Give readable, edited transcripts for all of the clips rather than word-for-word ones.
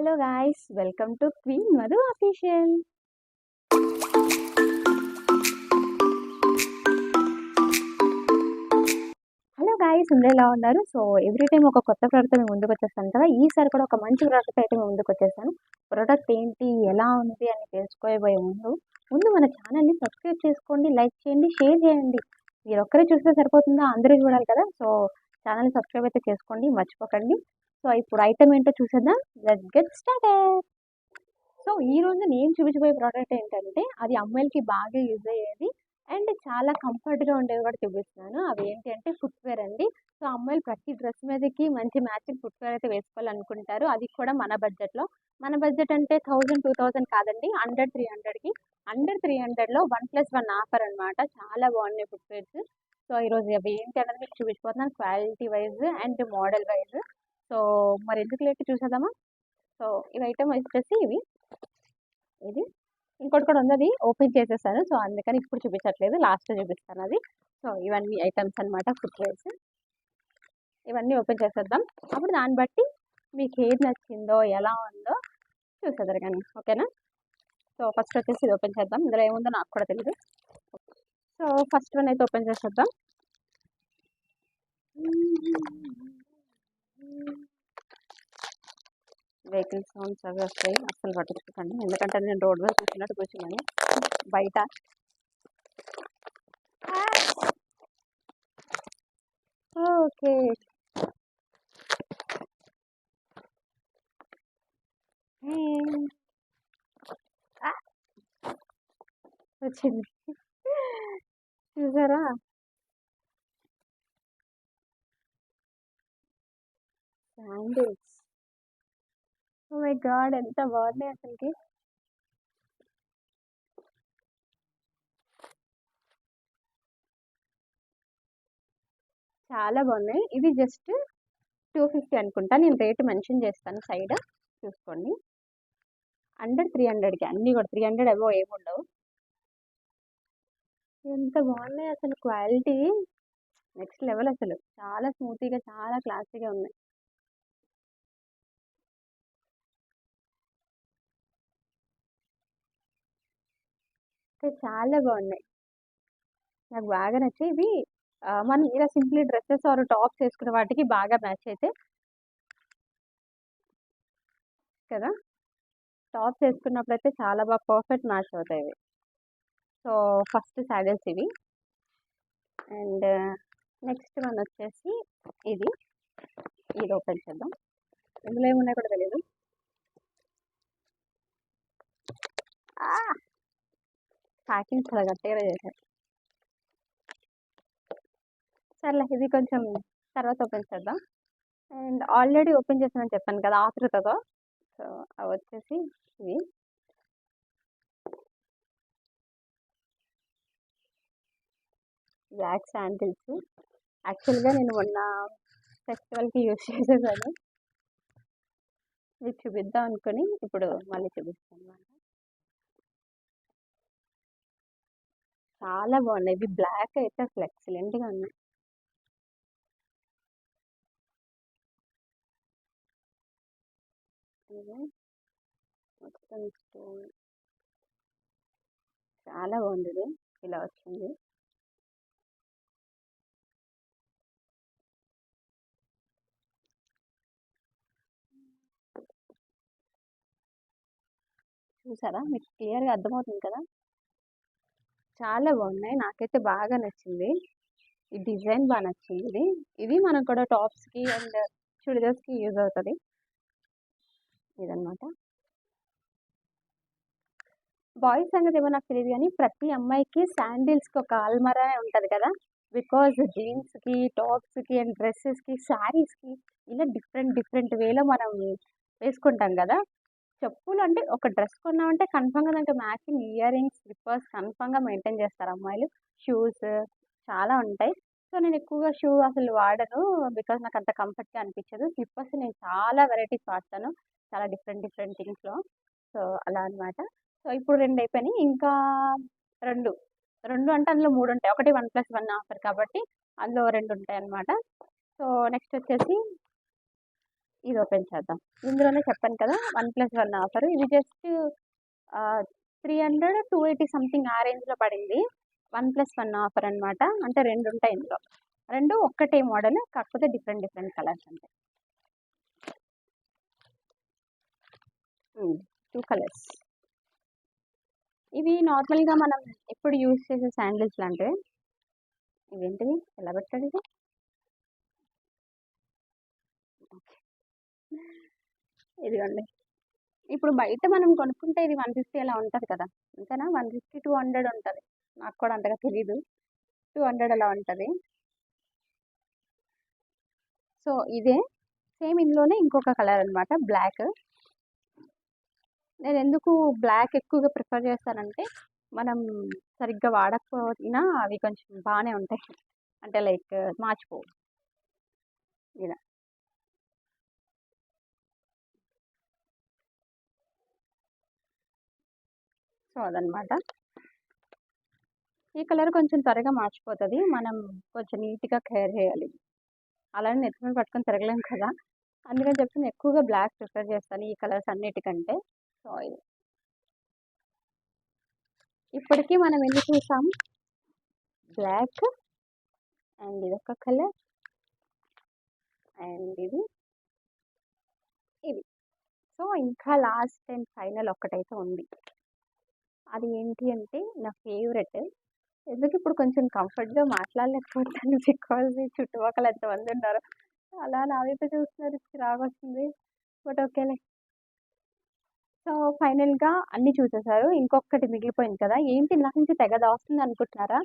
Hello guys, welcome to queen Madhu official. Hello guys, అందరూ ఎలా ఉన్నారు? సో ఎవ్రీ టైం ఒక కొత్త ప్రోడక్ట్ మేము ముందుకు వచ్చేస్తాను కదా. ఈసారి కూడా ఒక మంచి ప్రోడక్ట్ అయితే మేము ముందుకు వచ్చేసాను. ప్రోడక్ట్ ఏంటి, ఎలా ఉంది అని తెలుసుకోబోయే ముందు మన ఛానల్ని సబ్స్క్రైబ్ చేసుకోండి, లైక్ చేయండి, షేర్ చేయండి. మీరు ఒక్కరే చూస్తే సరిపోతుందా? అందరూ చూడాలి కదా. సో ఛానల్ని సబ్స్క్రైబ్ అయితే చేసుకోండి, మర్చిపోకండి. సో ఇప్పుడు ఐటమ్ ఏంటో చూసేద్దాం. Let's get started. సో ఈరోజు నేను చూపించబోయే ప్రోడక్ట్ ఏంటంటే అది అమ్మాయిలకి బాగా యూజ్ అయ్యేది అండ్ చాలా కంఫర్ట్గా ఉండేవి కూడా చూపిస్తున్నాను. అవి ఏంటి అంటే ఫుట్వేర్ అండి. సో అమ్మాయిలు ప్రతి డ్రెస్ మీదకి మంచి మ్యాచింగ్ ఫుట్వేర్ అయితే వేసుకోవాలనుకుంటారు, అది కూడా మన బడ్జెట్లో. మన బడ్జెట్ అంటే 1000-2000 కాదండి, అండర్ 300కి. అండర్ 300లో 1+1 ఆఫర్ అనమాట. చాలా బాగున్నాయి ఫుట్వేర్స్. సో ఈరోజు అవి ఏంటి అనేది మీకు చూపించిపోతున్నాను, quality wise and model wise. So మరి ఎందుకు లేట్ చూసేద్దామా. సో ఇవి ఐటమ్ వచ్చేసి ఇది ఇంకోటి కూడా ఉంది, అది ఓపెన్ చేసేసాను. సో అందుకని ఇప్పుడు చూపించట్లేదు, లాస్ట్లో చూపిస్తాను అది. సో ఇవన్నీ ఐటమ్స్ అనమాట, ఫుట్వేర్స్. ఇవన్నీ ఓపెన్ చేసేద్దాం. అప్పుడు దాన్ని బట్టి మీకు ఏది నచ్చిందో ఎలా ఉందో చూసేద్దరు కానీ, ఓకేనా. సో ఫస్ట్ వచ్చేసి ఇది ఓపెన్ చేద్దాం. ఇందులో ఏముందో నాకు కూడా తెలియదు. సో ఫస్ట్ వన్ అయితే ఓపెన్ చేసేద్దాం. వెహికల్ సౌండ్స్ అవి వస్తాయి, అస్సలు పట్టించుకోకండి. ఎందుకంటే నేను రోడ్ మీద కూర్చున్నట్టు కూర్చున్నాను బయట. ఓకే, వచ్చింది చూసారా. శాండిల్స్, ఓ మై గాడ్, ఎంత బాగున్నాయి అసలుకి. చాలా బాగున్నాయి. ఇది జస్ట్ 250 అనుకుంటా, నేను రేటు మెన్షన్ చేస్తాను సైడ్ చూసుకోండి. అండర్ 300కి అన్నీ కూడా 300 అబోవ్ ఏముండవు. ఎంత బాగున్నాయి అసలు, క్వాలిటీ నెక్స్ట్ లెవెల్ అసలు. చాలా స్మూతీగా, చాలా క్లాసీగా ఉన్నాయి. చాలా బాగున్నాయి, నాకు బాగా నచ్చాయి ఇవి. మనం ఇలా సింప్లీ డ్రెస్సెస్ ఆర్ టాప్స్ వేసుకునే వాటికి బాగా మ్యాచ్ అయితే కదా. టాప్స్ వేసుకున్నప్పుడు అయితే చాలా బాగా పర్ఫెక్ట్ మ్యాచ్ అవుతాయి ఇవి. సో ఫస్ట్ శాడిల్స్ ఇవి. అండ్ నెక్స్ట్ వన్ వచ్చేసి ఇది ఇది ఓపెన్ చేద్దాం. ఇందులో ఏమున్నాయి కూడా తెలియదు. ప్యాకింగ్ చాలా గట్టిగా చేశారు. సర్లే, ఇది కొంచెం తర్వాత ఓపెన్ చేద్దాం. అండ్ ఆల్రెడీ ఓపెన్ చేసానని చెప్పాను కదా ఆతృతతో. సో అవి వచ్చేసి ఇవి. Black sandals. యాక్చువల్గా నేను మొన్న ఫెస్టివల్కి యూజ్ చేసేసాను, మీకు చూపిద్దాం అనుకుని ఇప్పుడు మళ్ళీ చూపిస్తాను అన్నమాట. చాలా బాగున్నాయి ఇవి. బ్లాక్ అయితే అసలు ఎక్సలెంట్గా ఉన్నాయి. మొత్తం స్టోన్ చాలా బాగుంది. ఇది ఇలా వచ్చింది. చూసారా, మీకు క్లియర్గా అర్థమవుతుంది కదా. చాలా బాగున్నాయి, నాకైతే బాగా నచ్చింది. ఈ డిజైన్ బాగా నచ్చింది. ఇది ఇది మనకు కూడా టాప్స్కి అండ్ చుడిదార్స్కి యూజ్ అవుతుంది ఇదనమాట. బాయ్స్ సంగతి ఏమో నాకు తెలియదు కానీ ప్రతి అమ్మాయికి శాండిల్స్కి ఒక ఆల్మరా ఉంటుంది కదా. బికాజ్ జీన్స్కి, టాప్స్కి అండ్ డ్రెస్సెస్కి, శారీస్కి ఇలా డిఫరెంట్ డిఫరెంట్ వేలో మనం వేసుకుంటాం కదా. చెప్పులు అంటే ఒక డ్రెస్ కొన్నామంటే కన్ఫామ్గా దానికి మ్యాచింగ్ ఇయర్ రింగ్స్, స్లిప్పర్స్ కన్ఫామ్గా మెయింటైన్ చేస్తారు అమ్మాయిలు. షూస్ చాలా ఉంటాయి. సో నేను ఎక్కువగా షూ అసలు వాడను, బికాజ్ నాకు అంత కంఫర్ట్గా అనిపించదు. స్లిప్పర్స్ నేను చాలా వెరైటీస్ వాడతాను, చాలా డిఫరెంట్ డిఫరెంట్ థింగ్స్లో. సో అలా అనమాట. సో ఇప్పుడు 2 అయిపోయినాయి, ఇంకా 2. 2 అంటే అందులో 3 ఉంటాయి. ఒకటి 1+1 ఆఫర్ కాబట్టి అందులో 2 ఉంటాయి అన్నమాట. సో నెక్స్ట్ వచ్చేసి ఇది ఓపెన్ చేద్దాం. ఇందులోనే చెప్పాను కదా 1+1 ఆఫర్. ఇది జస్ట్ 300, 280 సంథింగ్ ఆ రేంజ్లో పడింది. 1+1 ఆఫర్ అనమాట. అంటే 2 ఉంటాయి ఇందులో. 2 ఒక్కటే మోడల్, కాకపోతే డిఫరెంట్ డిఫరెంట్ కలర్స్ ఉంటాయి. 2 కలర్స్. ఇవి నార్మల్గా మనం ఎప్పుడు యూజ్ చేసే శాండిల్స్ లాంటివి. ఇవేంటిది ఎలా పెట్టాడు ఇది? ఓకే, ఇదిగోండి. ఇప్పుడు బయట మనం కొనుక్కుంటే ఇది 150 అలా ఉంటుంది కదా, అంతేనా? 150, 200 ఉంటుంది. నాకు కూడా అంతగా తెలీదు. 200 అలా ఉంటుంది. సో ఇదే సేమ్ ఇందులోనే ఇంకొక కలర్ అనమాట, బ్లాక్. నేను ఎందుకు బ్లాక్ ఎక్కువగా ప్రిఫర్ చేస్తానంటే మనం సరిగ్గా వాడకపోయినా అవి కొంచెం బాగానే ఉంటాయి. అంటే లైక్ మార్చిపోవు ఇలా. సో అదనమాట. ఈ కలర్ కొంచెం త్వరగా మార్చిపోతుంది, మనం కొంచెం నీట్గా కేర్ చేయాలి. అలానే నెత్తి మీద పట్టుకొని తిరగలేం కదా, అందుకని చెప్పి నేను ఎక్కువగా బ్లాక్ ప్రిఫర్ చేస్తాను ఈ కలర్స్ అన్నిటికంటే. సో ఇది ఇప్పటికీ మనం ఎన్ని చూసాం? బ్లాక్ అండ్ ఇది ఒక కలర్ అండ్ ఇది. సో ఇంకా లాస్ట్ అండ్ ఫైనల్ ఒక్కటైతే ఉంది. అది ఏంటి అంటే నా ఫేవరెట్. ఎందుకు ఇప్పుడు కొంచెం కంఫర్ట్గా మాట్లాడలేకపోతాను బికాజ్ చుట్టుపక్కల ఎంతమంది ఉన్నారు, అలా నా వైపు చూస్తున్నారు, రాగొస్తుంది. బట్ ఓకేలే. సో ఫైనల్గా అన్నీ చూసేసారు. ఇంకొకటి మిగిలిపోయింది కదా, ఏంటి నాకు నుంచి తెగ దాస్తుంది అనుకుంటున్నారా?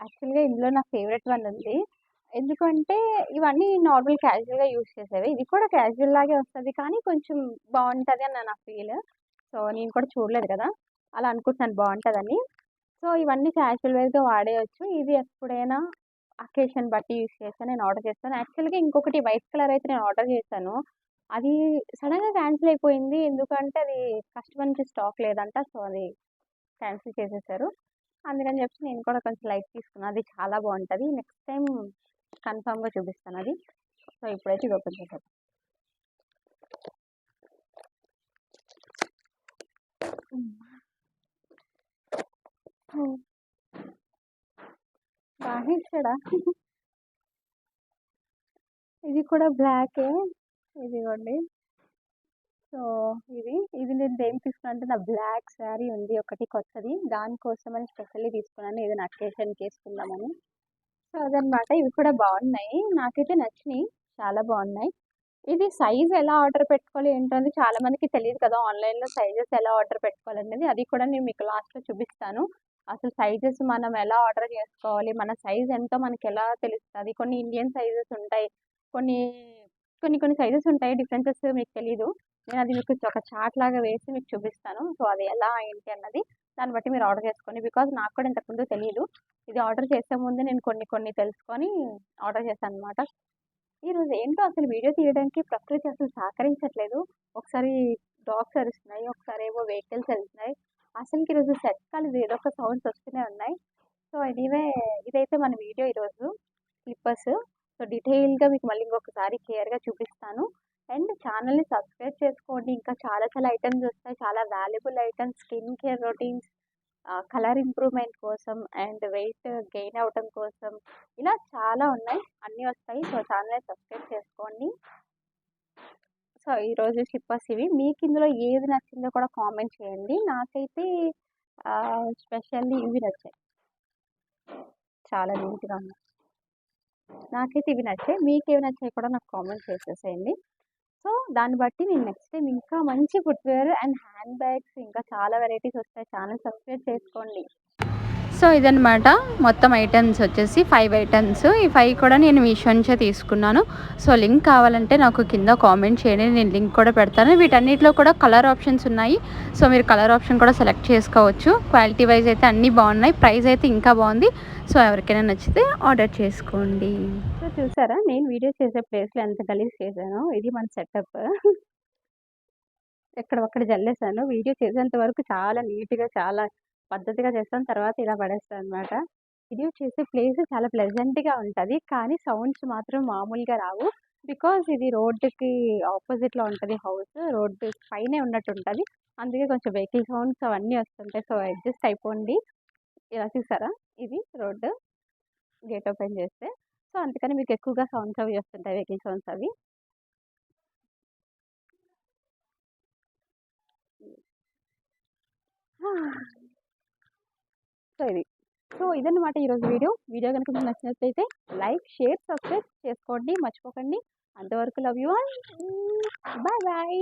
యాక్చువల్గా ఇందులో నా ఫేవరెట్ వన్ ఉంది. ఎందుకంటే ఇవన్నీ నార్మల్ క్యాజువల్గా యూజ్ చేసేవి, ఇది కూడా క్యాజువల్ లాగే వస్తుంది కానీ కొంచెం బాగుంటుంది అని నా ఫీల్. సో నేను కూడా చూడలేదు కదా, అలా అనుకుంటున్నాను బాగుంటుందని. సో ఇవన్నీ క్యాజువల్ వేర్గా వాడేయచ్చు. ఇది ఎప్పుడైనా అకేషన్ బట్టి యూజ్ చేస్తాను. నేను ఆర్డర్ చేస్తాను. యాక్చువల్గా ఇంకొకటి వైట్ కలర్ అయితే నేను ఆర్డర్ చేశాను, అది సడన్గా క్యాన్సిల్ అయిపోయింది. ఎందుకంటే అది కస్టమర్ నుంచి స్టాక్ లేదంట, సో అది క్యాన్సిల్ చేసేసారు. అందుకని చెప్పి నేను కూడా కొంచెం లైట్ తీసుకున్నాను. అది చాలా బాగుంటుంది. నెక్స్ట్ టైం కన్ఫామ్గా చూపిస్తాను అది. సో ఇప్పుడైతే ఇది ఓపెన్ చేశాను. బాగా ఇచ్చాడా? ఇది కూడా బ్లాకే, ఇదిగోండి. సో ఇది ఇది నేను దేనికి తీసుకున్నాను అంటే నా బ్లాక్ శారీ ఉంది ఒకటి కొత్తది, దానికోసమని స్పెషల్లీ తీసుకున్నాను, ఏదైనా అకేషన్కి వేసుకుందామని. సో అదనమాట. ఇవి కూడా బాగున్నాయి, నాకైతే నచ్చినాయి, చాలా బాగున్నాయి. ఇది సైజ్ ఎలా ఆర్డర్ పెట్టుకోవాలి ఏంటంటే చాలా మందికి తెలియదు కదా ఆన్లైన్లో సైజెస్ ఎలా ఆర్డర్ పెట్టుకోవాలనేది. అది కూడా నేను మీకు లాస్ట్లో చూపిస్తాను. అసలు సైజెస్ మనం ఎలా ఆర్డర్ చేసుకోవాలి, మన సైజ్ ఎంతో మనకి ఎలా తెలుస్తుంది. కొన్ని ఇండియన్ సైజెస్ ఉంటాయి, కొన్ని కొన్ని కొన్ని సైజెస్ ఉంటాయి, డిఫరెన్సెస్ మీకు తెలీదు. నేను అది మీకు ఒక చార్ట్ లాగా వేసి మీకు చూపిస్తాను. సో అది ఎలా ఏంటి అన్నది దాన్ని బట్టి మీరు ఆర్డర్ చేసుకోండి. బికాజ్ నాకు కూడా ఇంతకుముందు తెలియదు. ఇది ఆర్డర్ చేసే ముందు నేను కొన్ని కొన్ని తెలుసుకొని ఆర్డర్ చేశాను అనమాట. ఈరోజు ఏంటో అసలు వీడియో తీయడానికి ప్రకృతి అసలు సహకరించట్లేదు. ఒకసారి డాగ్స్ అరుస్తున్నాయి, ఒకసారి ఏమో వెహికల్స్ వెళ్తున్నాయి. అసలుకి ఈరోజు సెట్ కాలేదు, ఏదో ఒక సౌండ్స్ వస్తూనే ఉన్నాయి. సో ఎనీవే ఇదైతే మన వీడియో ఈరోజు స్లిప్పర్స్. సో డీటెయిల్గా మీకు మళ్ళీ ఇంకొకసారి క్లియర్గా చూపిస్తాను. అండ్ ఛానల్ని సబ్స్క్రైబ్ చేసుకోండి, ఇంకా చాలా చాలా ఐటమ్స్ వస్తాయి, చాలా valuable items, skin care routines, colour improvement కోసం అండ్ వెయిట్ గెయిన్ అవ్వటం కోసం, ఇలా చాలా ఉన్నాయి, అన్నీ వస్తాయి. సో ఛానల్ని సబ్స్క్రైబ్ చేసుకోండి. సో ఈరోజు స్లిప్పర్స్ ఇవి. మీకు ఇందులో ఏది నచ్చిందో కూడా కామెంట్ చేయండి. నాకైతే స్పెషల్లీ ఇవి నచ్చాయి, చాలా నీట్గా ఉన్నాయి. నాకైతే ఇవి నచ్చాయి, మీకు ఏవి నచ్చాయి కూడా నాకు కామెంట్ చేసేసేయండి. సో దాన్ని బట్టి నేను నెక్స్ట్ టైం ఇంకా మంచి ఫుట్వేర్ అండ్ హ్యాండ్ బ్యాగ్స్ ఇంకా చాలా వెరైటీస్ వస్తాయి. ఛానల్ సబ్స్క్రైబ్ చేసుకోండి. సో ఇదనమాట మొత్తం ఐటమ్స్ వచ్చేసి 5 ఐటమ్స్. ఈ 5 కూడా నేను మీషో నుంచే తీసుకున్నాను. సో లింక్ కావాలంటే నాకు కింద కామెంట్ చేయండి, నేను లింక్ కూడా పెడతాను. వీటన్నిటిలో కూడా కలర్ ఆప్షన్స్ ఉన్నాయి, సో మీరు కలర్ ఆప్షన్ కూడా సెలెక్ట్ చేసుకోవచ్చు. క్వాలిటీ వైజ్ అయితే అన్నీ బాగున్నాయి, ప్రైస్ అయితే ఇంకా బాగుంది. సో ఎవరికైనా నచ్చితే ఆర్డర్ చేసుకోండి. సో చూసారా నేను వీడియో చేసే ప్లేస్లో ఎంత గలీజ్ చేశాను. ఇది మన సెటప్. ఎక్కడొక్కడ జల్లేసాను. వీడియో చేసేంత వరకు చాలా నీట్గా చాలా పద్ధతిగా చేస్తాను, తర్వాత ఇలా పడేస్తాను అనమాట. వీడియో చేసే ప్లేస్ చాలా ప్లెజెంట్గా ఉంటుంది, కానీ సౌండ్స్ మాత్రం మామూలుగా రావు. బికాజ్ ఇది రోడ్డుకి ఆపోజిట్లో ఉంటుంది హౌస్. రోడ్డు పైనే ఉన్నట్టు ఉంటుంది. అందుకే కొంచెం వెహికల్ సౌండ్స్ అవన్నీ వస్తుంటాయి. సో అడ్జస్ట్ అయిపోండి. ఇలా చూసారా, ఇది రోడ్డు గేట్ ఓపెన్ చేస్తే. సో అందుకని మీకు ఎక్కువగా సౌండ్స్ అవి వస్తుంటాయి, వెహికల్ సౌండ్స్ అవి. సో ఇది సో ఇదన్నమాట ఈరోజు వీడియో. వీడియో కనుక మీకు నచ్చినట్లయితే లైక్, షేర్, సబ్స్క్రైబ్ చేసుకోండి మర్చిపోకండి. అంతవరకు love you all. Bye bye.